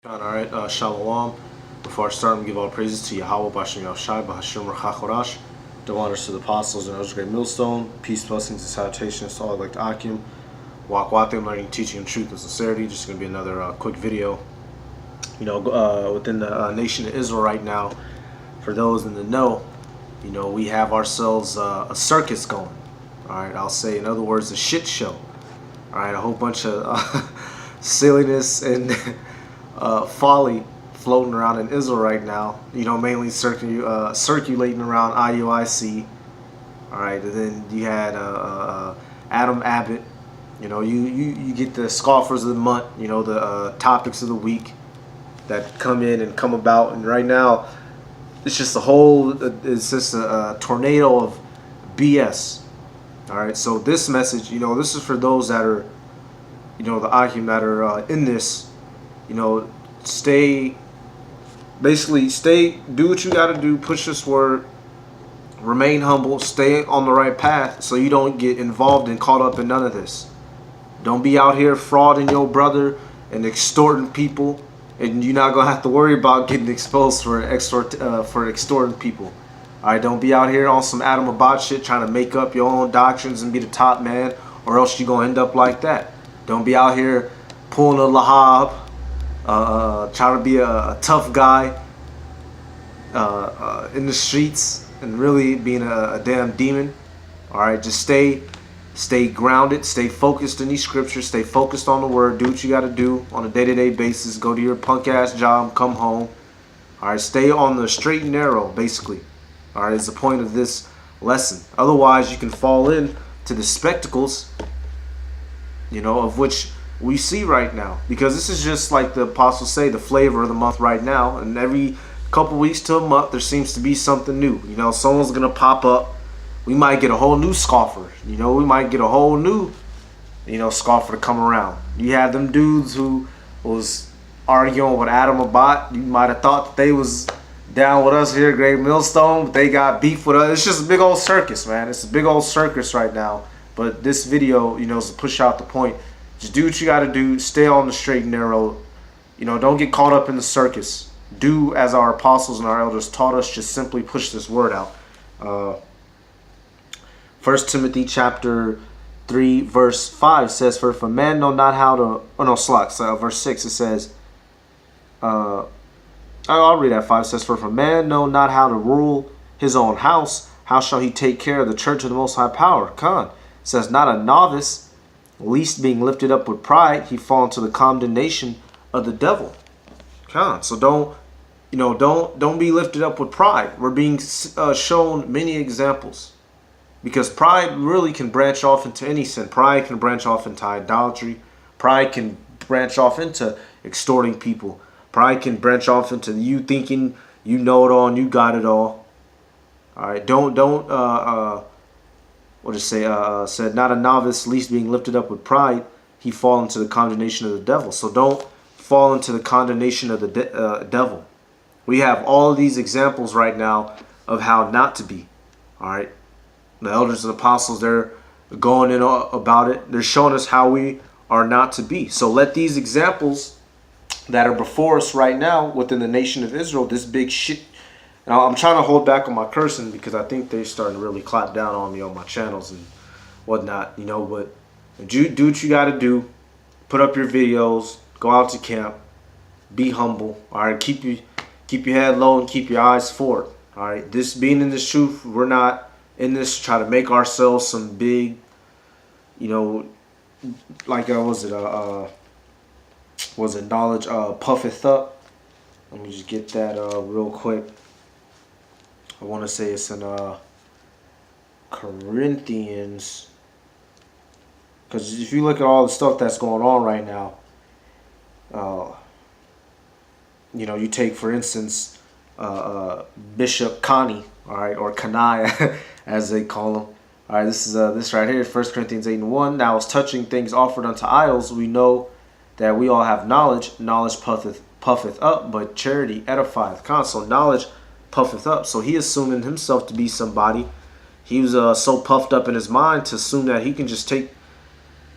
Alright, Shalom. Before I start, I'm going to give all praises to Yahweh, Bashem Yahushai, Bahashim Rachachorash. The honors to the apostles and elders of Great Millstone. Peace, blessings, and salutations to all elect Akim. Walk Watim, learning, teaching, truth, and sincerity. Just going to be another quick video. Within the nation of Israel right now, for those in the know, we have ourselves a circus going. Alright, I'll say, in other words, a shit show. Alright, a whole bunch of silliness and folly floating around in Israel right now, mainly circulating around IUIC. All right, and then you had Adam Abbott. You get the scoffers of the month. The topics of the week that come in and come about, and right now it's just a tornado of BS. All right, so this message, this is for those that are, the Akim that are in this. Stay, do what you got to do, push this word, remain humble, stay on the right path so you don't get involved and caught up in none of this. Don't be out here frauding your brother and extorting people, and you're not going to have to worry about getting exposed for extorting people. Alright, don't be out here on some Adam Abad shit trying to make up your own doctrines and be the top man, or else you're going to end up like that. Don't be out here pulling a lahab, trying to be a tough guy in the streets and really being a damn demon. All right, just stay grounded, stay focused in these scriptures, stay focused on the word, do what you got to do on a day-to-day basis, go to your punk ass job, come home. All right, stay on the straight and narrow, basically. All right, is the point of this lesson. Otherwise, you can fall in to the spectacles, of which we see right now, because this is just like the apostles say, the flavor of the month right now, and every couple weeks to a month there seems to be something new. Someone's gonna pop up. We might get a whole new scoffer. We might get a whole new scoffer to come around. You had them dudes who was arguing with Adam Abad. You might have thought that they was down with us here at Great Millstone, but they got beef with us. It's just a big old circus, man. It's a big old circus right now. But this video, is to push out the point. Just do what you got to do. Stay on the straight and narrow. Don't get caught up in the circus. Do as our apostles and our elders taught us. Just simply push this word out. 1 Timothy chapter 3 verse 5 says, "For if a man know not how to..." Oh no, verse 6 it says, I'll read that 5. It says, "For if a man know not how to rule his own house, how shall he take care of the church of the Most High Power?" It says, "Not a novice, least being lifted up with pride, he fall into the condemnation of the devil." So don't be lifted up with pride. We're being shown many examples, because pride really can branch off into any sin. Pride can branch off into idolatry. Pride can branch off into extorting people. Pride can branch off into you thinking you know it all and you got it all. All right, said, "Not a novice, least being lifted up with pride, he fall into the condemnation of the devil." So don't fall into the condemnation of the devil. We have all of these examples right now of how not to be. All right, the elders and apostles, they're going in about it. They're showing us how we are not to be. So let these examples that are before us right now within the nation of Israel, this big shit. Now, I'm trying to hold back on my cursing because I think they're starting to really clap down on me on my channels and whatnot, but do what you got to do. Put up your videos, go out to camp, be humble. All right, keep your head low and keep your eyes forward. All right, this being in this truth, we're not in this to try to make ourselves some big, like was it knowledge puffeth up. Let me just get that real quick. I want to say it's in Corinthians, because if you look at all the stuff that's going on right now, you take for instance Bishop Connie, all right, or Kanai as they call him. All right, this is this right here, 1 Corinthians 8:1. "Now as touching things offered unto idols, we know that we all have knowledge. Knowledge puffeth up, but charity edifieth." So knowledge puffeth up. So he assuming himself to be somebody. He was so puffed up in his mind to assume that he can just take,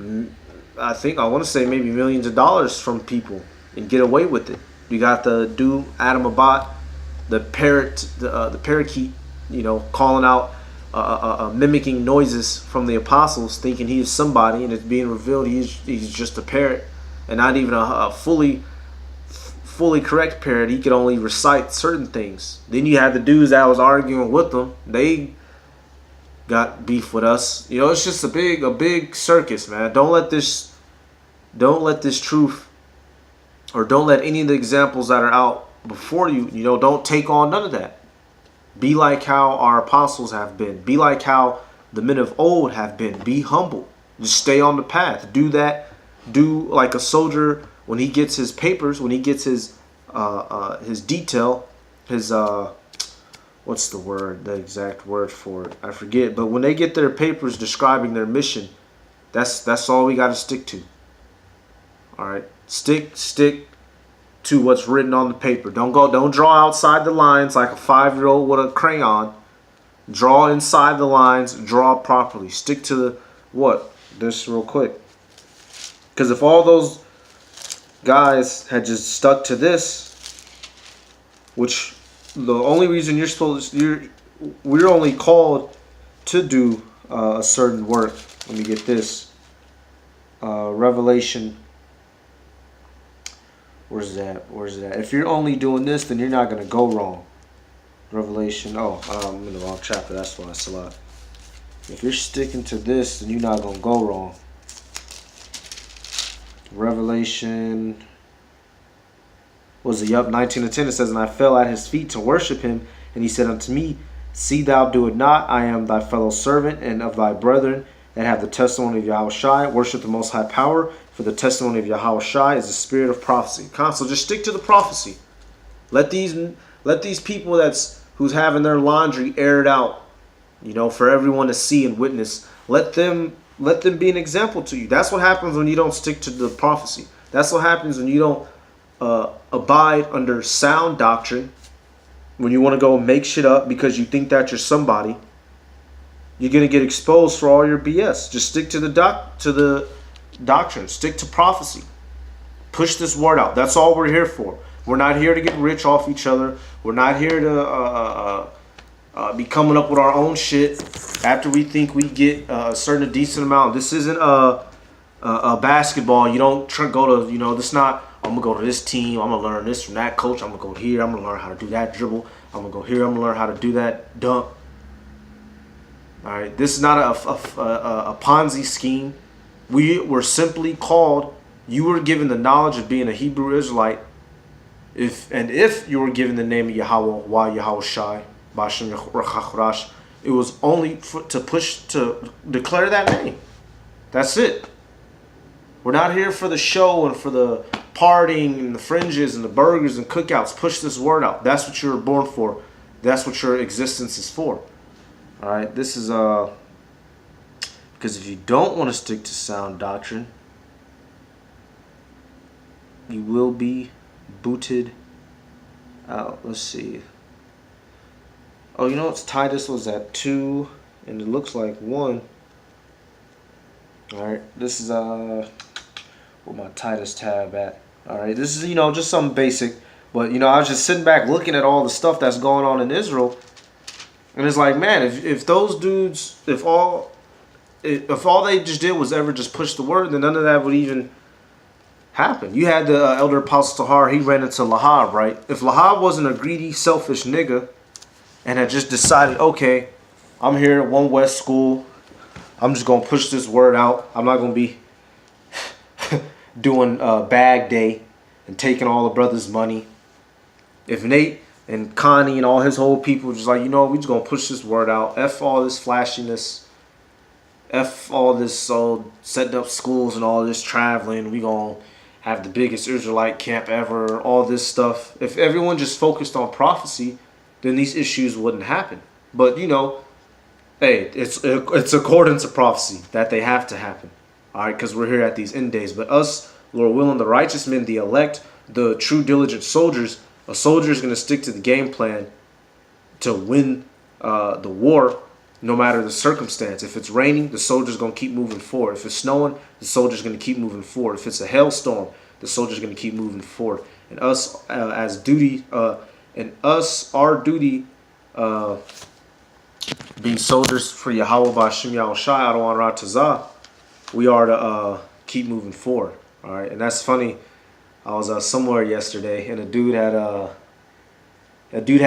I want to say maybe millions of dollars from people and get away with it. You got the dude Adam Abbott, the parrot, the parakeet, calling out, mimicking noises from the apostles, thinking he is somebody, and it's being revealed he's just a parrot, and not even a fully correct parrot. He could only recite certain things. Then you had the dudes that was arguing with them. They got beef with us. It's just a big circus, man. Don't let this truth, or don't let any of the examples that are out before you, don't take on none of that. Be like how our apostles have been. Be like how the men of old have been. Be humble. Just stay on the path. Do that. Do like a soldier when he gets his papers, when he gets his detail, his what's the exact word for it? I forget. But when they get their papers describing their mission, that's all we got to stick to. All right, stick to what's written on the paper. Don't draw outside the lines like a 5-year-old with a crayon. Draw inside the lines. Draw properly. Stick to this real quick. Because if all those guys had just stuck to this, which the only reason we're only called to do a certain work. Let me get this. Revelation. Where's that? If you're only doing this, then you're not going to go wrong. Revelation. I'm in the wrong chapter. That's why it's a lot. If you're sticking to this, then you're not going to go wrong. Revelation. Was it 19:10? It says, "And I fell at his feet to worship him. And he said unto me, See thou do it not. I am thy fellow servant and of thy brethren that have the testimony of Yahushai. Worship the most high power. For the testimony of Yahushai is the spirit of prophecy." So just stick to the prophecy. Let these people who's having their laundry aired out, for everyone to see and witness. Let them be an example to you. That's what happens when you don't stick to the prophecy. That's what happens when you don't abide under sound doctrine. When you want to go make shit up because you think that you're somebody, you're gonna get exposed for all your BS. Just stick to the doctrine. Stick to prophecy. Push this word out. That's all we're here for. We're not here to get rich off each other. We're not here to be coming up with our own shit after we think we get a certain decent amount. This isn't a basketball. You don't go to, this not, I'm going to go to this team. I'm going to learn this from that coach. I'm going to go here. I'm going to learn how to do that dribble. I'm going to go here. I'm going to learn how to do that dunk. All right. This is not a Ponzi scheme. We were simply called. You were given the knowledge of being a Hebrew Israelite. If you were given the name of Yahweh, Yahushai, Bashem Rachachrash, it was only to declare that name. That's it. We're not here for the show and for the partying and the fringes and the burgers and cookouts. Push this word out. That's what you were born for. That's what your existence is for. All right. This is because if you don't want to stick to sound doctrine, you will be booted out. Let's see. Oh, it's Titus was at 2, and it looks like 1. All right, this is where my Titus tab at. All right, this is just something basic, but I was just sitting back looking at all the stuff that's going on in Israel, and it's like, man, if those dudes, if all they just did was ever just push the word, then none of that would even happen. You had the elder apostle Tahar. He ran into Lahab, right? If Lahab wasn't a greedy, selfish nigga and had just decided, okay, I'm here at One West School, I'm just going to push this word out. I'm not going to be doing bag day and taking all the brothers' money. If Nate and Connie and all his whole people just like, we just going to push this word out. F all this flashiness. F all this setting up schools and all this traveling. We going to have the biggest Israelite camp ever. All this stuff. If everyone just focused on prophecy, then these issues wouldn't happen. But, hey, it's according to prophecy that they have to happen. All right, because we're here at these end days. But us, Lord willing, the righteous men, the elect, the true diligent soldiers, a soldier is going to stick to the game plan to win the war no matter the circumstance. If it's raining, the soldier's going to keep moving forward. If it's snowing, the soldier's going to keep moving forward. If it's a hailstorm, the soldier's going to keep moving forward. and us as duty, and us our duty, being soldiers for Yahweh Ba'Shem Yahushai Adon Ratazah, we are to keep moving forward. All right, and that's funny. I was somewhere yesterday, and a dude had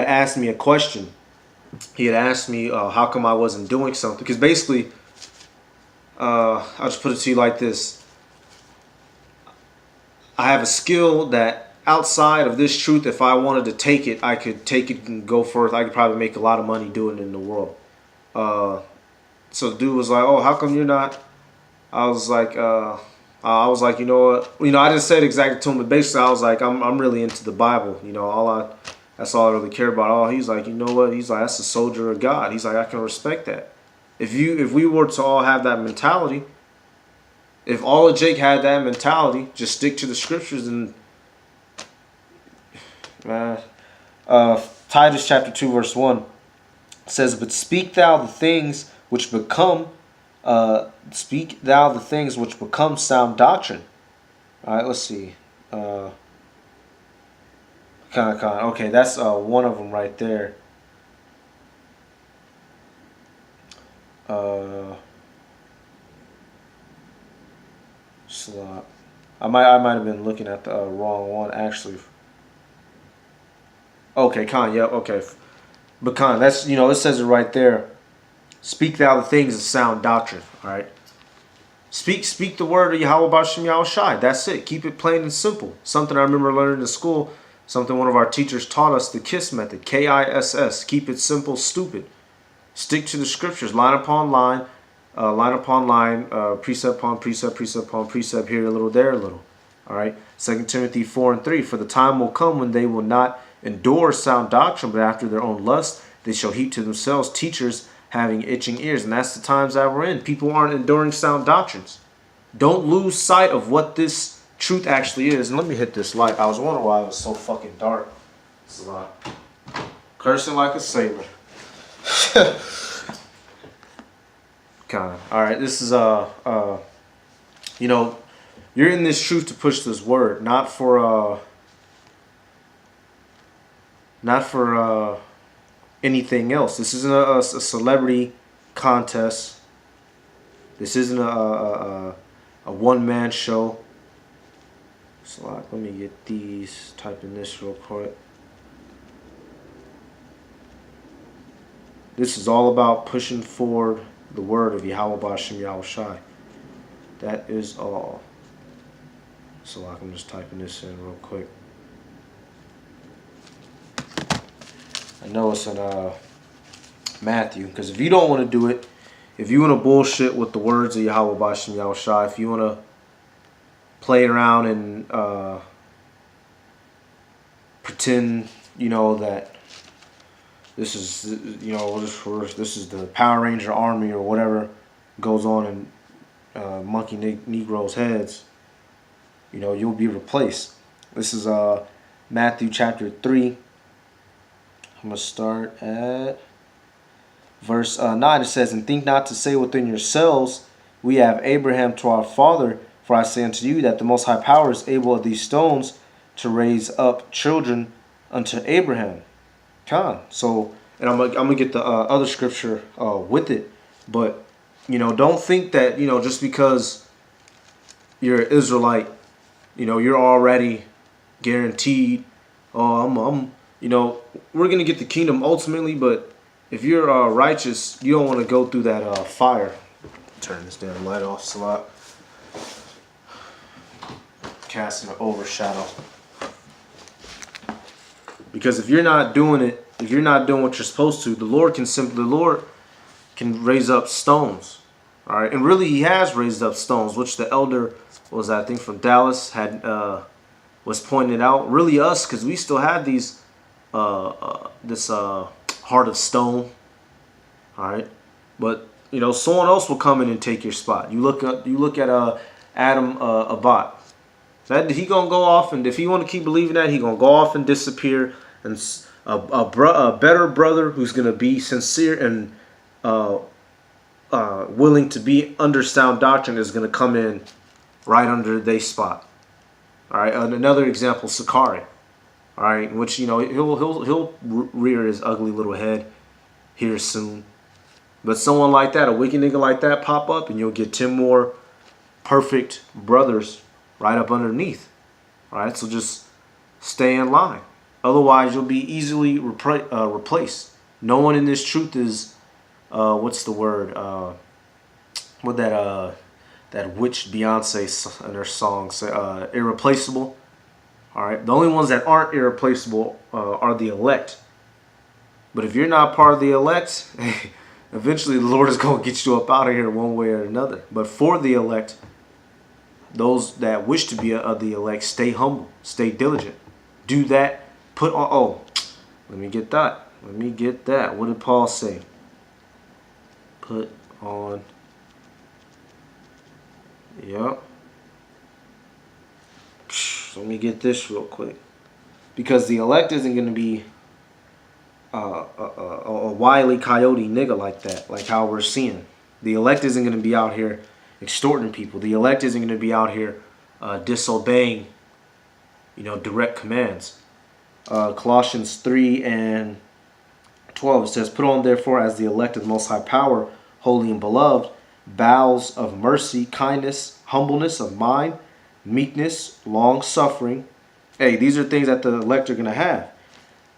asked me a question. He had asked me how come I wasn't doing something, because basically, I'll just put it to you like this: I have a skill that outside of this truth, if I wanted to take it, I could take it and go forth. I could probably make a lot of money doing it in the world. So the dude was like, "Oh, how come you're not?" I was like, you know what? I didn't say it exactly to him, but basically I was like, I'm really into the Bible. That's all I really care about. Oh, he's like, you know what? He's like, that's a soldier of God. He's like, I can respect that. If we were to all have that mentality, if all of Jake had that mentality, just stick to the scriptures and Titus chapter 2 verse 1 says, "But speak thou the things which become sound doctrine." All right, let's see. Okay, that's one of them right there. Slot. I might have been looking at the wrong one actually. Okay, yep, okay. But that's, it says it right there. Speak thou the things of sound doctrine. All right. Speak the word of Yahweh Ba'Shem Yahushai. That's it. Keep it plain and simple. Something I remember learning in school. Something one of our teachers taught us, the KISS method. KISS. Keep it simple, stupid. Stick to the scriptures, line upon line, precept upon precept, precept upon precept, here a little, there a little. All right. 2 Timothy 4:3. For the time will come when they will not endure sound doctrine, but after their own lust, they shall heap to themselves teachers having itching ears. And that's the times that we're in. People aren't enduring sound doctrines. Don't lose sight of what this truth actually is. And let me hit this light. I was wondering why it was so fucking dark. It's a lot. Cursing like a sailor. Alright, this is you're in this truth to push this word, not for anything else. This isn't a celebrity contest. This isn't a one-man show. So let me get these. Type in this real quick. This is all about pushing forward the word of Yahweh Ba'Shem Yahushai. That is all. So I'm just typing this in real quick. I know it's in Matthew, because if you don't want to do it, if you want to bullshit with the words of Yahweh Ba'Shem Yahushai, if you want to play around and pretend, that this is, this is the Power Ranger army or whatever goes on in monkey Negroes' heads, you'll be replaced. This is Matthew chapter 3. I'm going to start at verse 9. It says, "And think not to say within yourselves, we have Abraham to our father. For I say unto you that the Most High Power is able of these stones to raise up children unto Abraham." So, and I'm gonna get the other scripture with it. But, don't think that, just because you're an Israelite, you're already guaranteed, we're going to get the kingdom ultimately, but if you're righteous, you don't want to go through that fire. Turn this damn light off, Salat. Casting an overshadow. Because if you're not doing it, if you're not doing what you're supposed to, the Lord can raise up stones. All right, and really He has raised up stones, which the elder was, I think, from Dallas had was pointed out. Really us, because we still have these this heart of stone. All right, but someone else will come in and take your spot. You look at Adam Abat. That he gonna go off, and if he want to keep believing that, he gonna go off and disappear. And a better brother who's gonna be sincere and willing to be under sound doctrine is gonna come in right under their spot. All right, and another example, Sakari. All right, in which, you know, he'll rear his ugly little head here soon. But someone like that, a wicked nigga like that, pop up, and you'll get 10 more perfect brothers right up underneath. All right, so just stay in line. Otherwise, you'll be easily replaced. No one in this truth is, what's the word? What that witch Beyonce in her song say, irreplaceable. All right, the only ones that aren't irreplaceable are the elect. But if you're not part of the elect, eventually the Lord is going to get you up out of here one way or another. But for the elect, those that wish to be of the elect, stay humble, stay diligent. Do that. Put on, oh, let me get that. Let me get that. What did Paul say? Put on, yep. Let me get this real quick. Because the elect isn't going to be a wily coyote nigga like that, like how we're seeing. The elect isn't going to be out here extorting people. The elect isn't going to be out here disobeying, you know, direct commands. Colossians 3 and 12, it says, put on therefore as the elect of the Most High Power, holy and beloved, bowels of mercy, kindness, humbleness of mind, meekness, long-suffering. Hey, these are things that the elect are going to have. It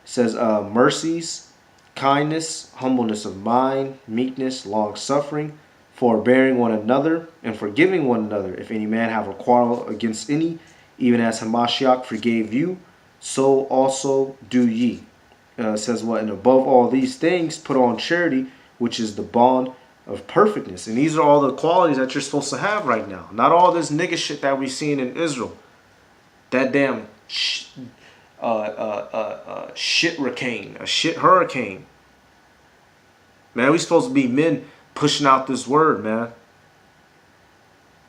says mercies, kindness, humbleness of mind, meekness, long-suffering, forbearing one another, and forgiving one another. If any man have a quarrel against any, even as Hamashiach forgave you, so also do ye. It says what? And above all these things, put on charity, which is the bond of perfectness. And these are all the qualities that you're supposed to have right now. Not all this nigga shit that we seen in Israel. That damn shit hurricane, a shit hurricane. Man, we supposed to be men pushing out this word, man.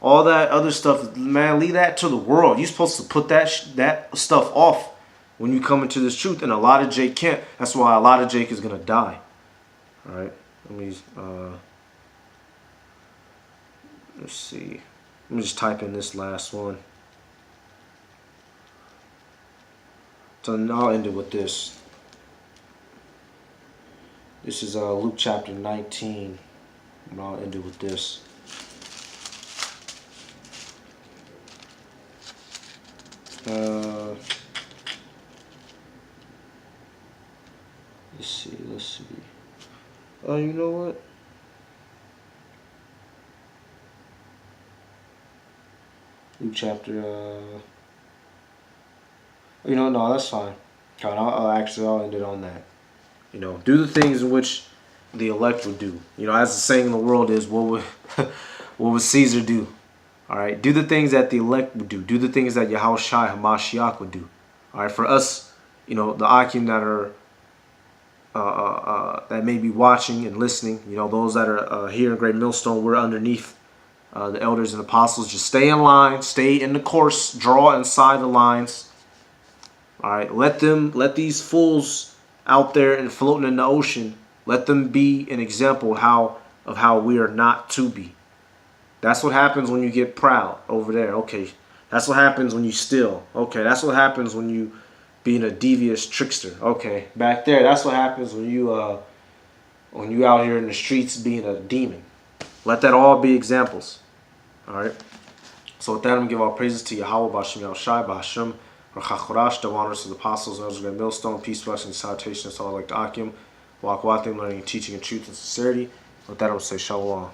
All that other stuff, man, leave that to the world. You're supposed to put that stuff off when you come into this truth. And a lot of Jake can't. That's why a lot of Jake is going to die. All right. Let's see. Let me just type in this last one. So I'll end it with this. This is Luke chapter 19. And I'll end it with this. Let's see. Oh, you know what? Luke chapter, you know, no, that's fine. I'll end it on that. You know, do the things in which the elect would do. You know, as the saying in the world is, what would Caesar do? All right, do the things that the elect would do. Do the things that Yahushua Hamashiach would do. All right, for us, you know, the Akim that are that may be watching and listening, you know, those that are here in Great Millstone, we're underneath the elders and apostles. Just stay in line, stay in the course, draw inside the lines. All right, let these fools out there and floating in the ocean, let them be an example of how we are not to be. That's what happens when you get proud over there. Okay, that's what happens when you steal. Okay, that's what happens when you being a devious trickster. Okay, back there, that's what happens when you out here in the streets being a demon. Let that all be examples. All right. So with that, I'm gonna give all praises to Yahweh, B'Hashem Yahushai, B'Hashem, Rachachorash, the honors of the apostles, and the millstone, peace, blessing, salutations to all like the Akim, walk with them, learning, teaching, and truth and sincerity. With that, I'm gonna say Shalom.